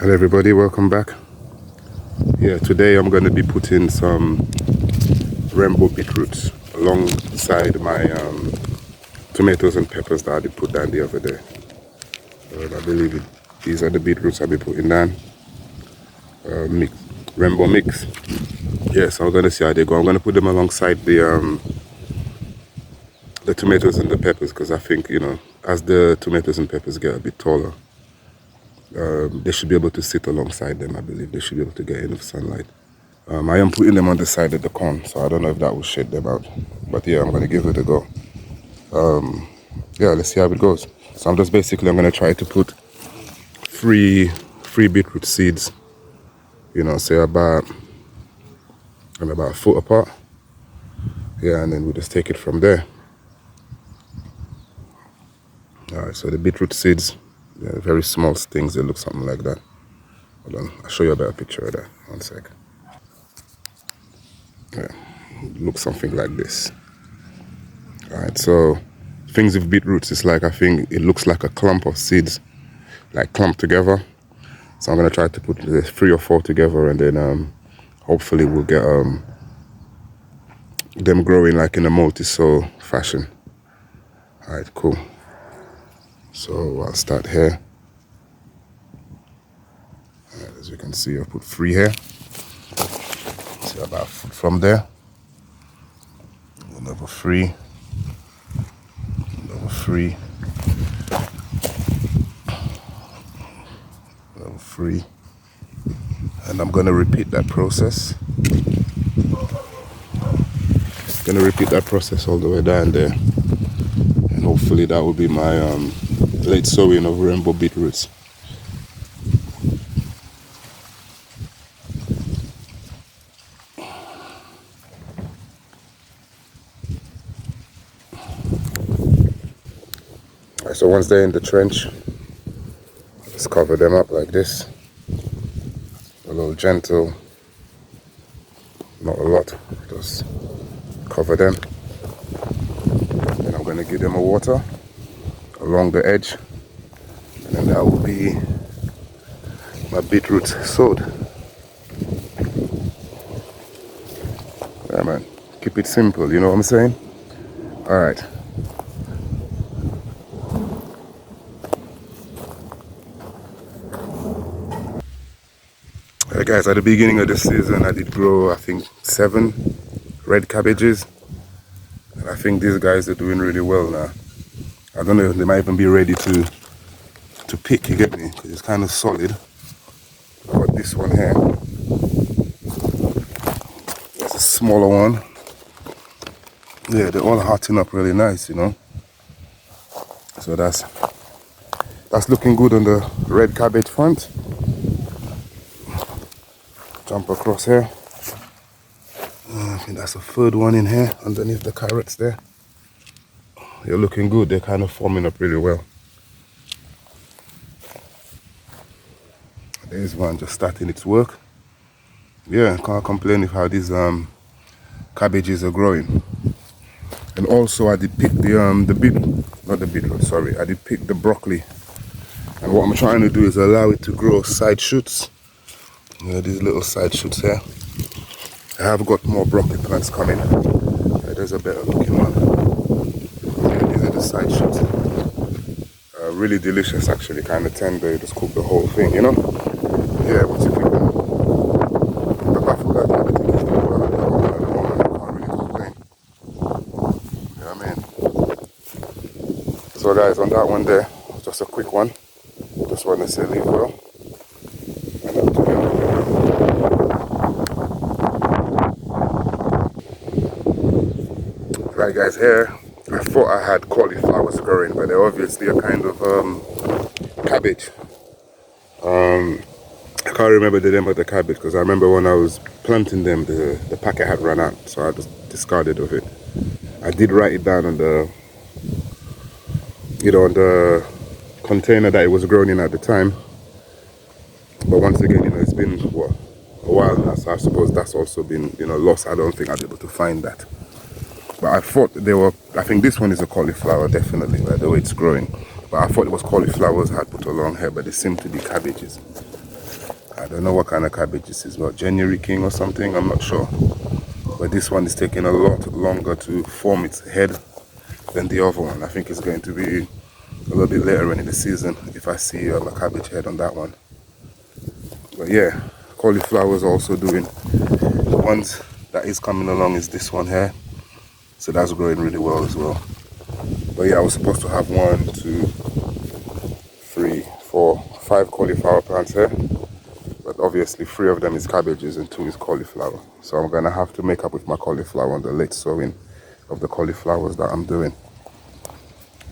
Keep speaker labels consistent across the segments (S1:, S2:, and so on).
S1: Hello everybody, welcome back. Yeah, today I'm going to be putting some rainbow beetroots alongside my tomatoes and peppers that I did put down the other day. I believe these are the beetroots I'll be putting down. Rainbow mix. Yeah, so I'm going to see how they go. I'm going to put them alongside the tomatoes and the peppers because I think, as the tomatoes and peppers get a bit taller, they should be able to sit alongside them. I believe they should be able to get enough sunlight. I am putting them on the side of the corn, so I don't know if that will shade them out. But yeah, I'm going to give it a go. Yeah, let's see how it goes. So I'm going to try to put three beetroot seeds, say about a foot apart. Yeah, and then we'll just take it from there. Alright, so the beetroot seeds, they're very small things. They look something like that. Hold on, I'll show you a better picture of that. One sec. Yeah, looks something like this. Alright, so things with beetroots is like, I think it looks like a clump of seeds, like clumped together. So I'm going to try to put the 3 or 4 together, and then hopefully we'll get them growing like in a multi-sow fashion. Alright, cool. So I'll start here. Alright, as you can see, I've put 3 here. See about a foot from there. Another 3. Another 3. Another 3. And I'm going to repeat that process. Going to repeat that process all the way down there. And hopefully that will be my late sowing of rainbow beetroots. Right, so once they're in the trench, just cover them up like this. A little gentle, not a lot, just cover them. Then I'm going to give them a water along the edge, and then that will be my beetroot sowed. Yeah, man, keep it simple, you know what I'm saying? All right. Guys, at the beginning of the season, I did grow, I think, 7 red cabbages. And I think these guys are doing really well now. I don't know if they might even be ready to pick, you get me? Because it's kind of solid. But this one here, it's a smaller one. Yeah, they're all hearting up really nice, So that's looking good on the red cabbage front. Jump across here. I think that's a 3rd one in here underneath the carrots there. They're looking good. They're kind of forming up really well. There's one just starting its work. Yeah, can't complain with how these cabbages are growing. And also I did pick I did pick the broccoli. And what I'm trying to do is allow it to grow side shoots. These little side shoots here. I have got more broccoli plants coming. There's a better looking one. These are the side shoots. Really delicious actually, kind of tender. You just cook the whole thing, Yeah, once you pick them. Apart from that, everything is doing well at the moment. I can't really complain. You know what I mean? So guys, on that one there, just a quick one. Just want to say leave well. And up to you. Right guys, here I thought I had cauliflowers growing, but they're obviously a kind of cabbage. I can't remember the name of the cabbage because I remember when I was planting them, the packet had run out, so I just discarded of it. I did write it down on the on the container that it was grown in at the time. But once again, it's been a while, so I suppose that's also been lost. I don't think I'll be able to find that. But I thought I think this one is a cauliflower, definitely, by the way it's growing. But I thought it was cauliflowers I had put along here, but they seem to be cabbages. I don't know what kind of cabbage this is, but January King or something, I'm not sure. But this one is taking a lot longer to form its head than the other one. I think it's going to be a little bit later in the season if I see a cabbage head on that one. But yeah, cauliflower is also doing. The ones that is coming along is this one here. So that's growing really well as well. But yeah, I was supposed to have 1, 2, 3, 4, 5 cauliflower plants here. But obviously 3 of them is cabbages and 2 is cauliflower. So I'm gonna have to make up with my cauliflower on the late sowing of the cauliflowers that I'm doing.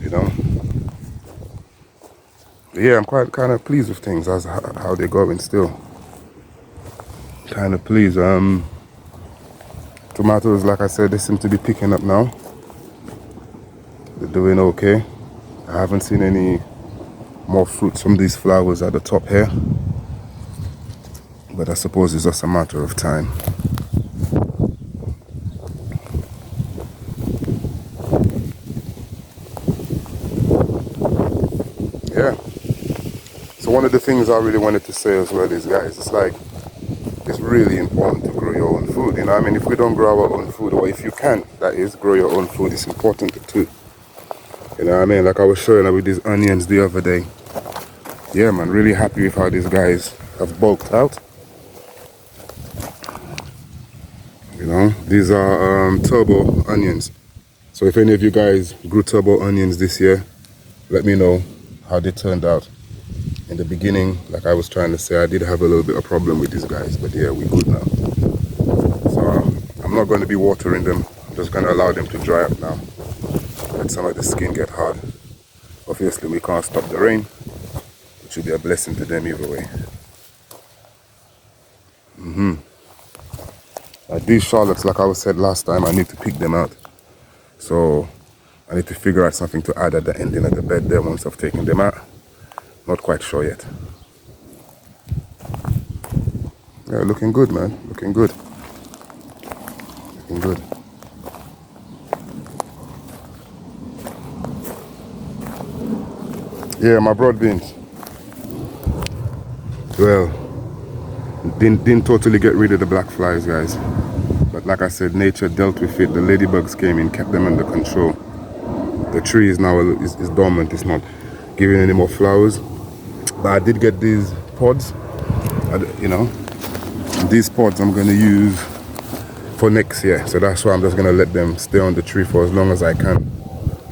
S1: You know? But yeah, I'm quite kind of pleased with things as how they're going still. Kind of pleased. Tomatoes, like I said, they seem to be picking up now. They're doing okay. I haven't seen any more fruits from these flowers at the top here. But I suppose it's just a matter of time. Yeah. So one of the things I really wanted to say as well is, guys, it's like, it's really important to grow your own food. You know, I mean, if we don't grow our own food, or if you can, that is, grow your own food, it's important too. You know what I mean? Like I was showing up with these onions the other day. Yeah, man, really happy with how these guys have bulked out. You know, these are turbo onions. So if any of you guys grew turbo onions this year, let me know how they turned out. In the beginning, like I was trying to say, I did have a little bit of problem with these guys, but yeah, we're good now. So I'm not going to be watering them. I'm just going to allow them to dry up now. Let some of the skin get hard. Obviously, we can't stop the rain, which will be a blessing to them either way. Like these shallots, like I said last time, I need to pick them out. So I need to figure out something to add at the ending of the bed there once I've taken them out. Not quite sure yet. Yeah, looking good, man. Looking good. Looking good. Yeah, my broad beans. Well, didn't totally get rid of the black flies, guys. But like I said, nature dealt with it. The ladybugs came in, kept them under control. The tree is now is dormant. It's not giving any more flowers. But I did get these pods. You know, these pods I'm going to use for next year. So that's why I'm just going to let them stay on the tree for as long as I can.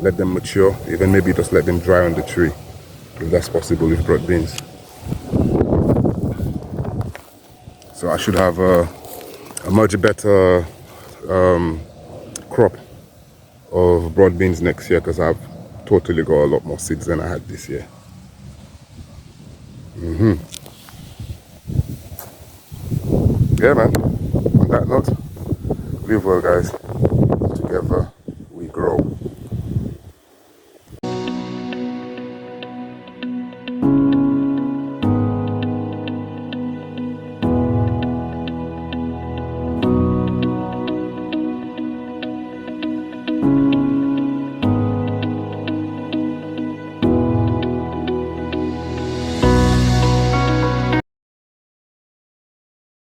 S1: Let them mature. Even maybe just let them dry on the tree, if that's possible with broad beans. So I should have a much better crop of broad beans next year, because I've totally got a lot more seeds than I had this year. Yeah, man. On that note, live well, guys. Together.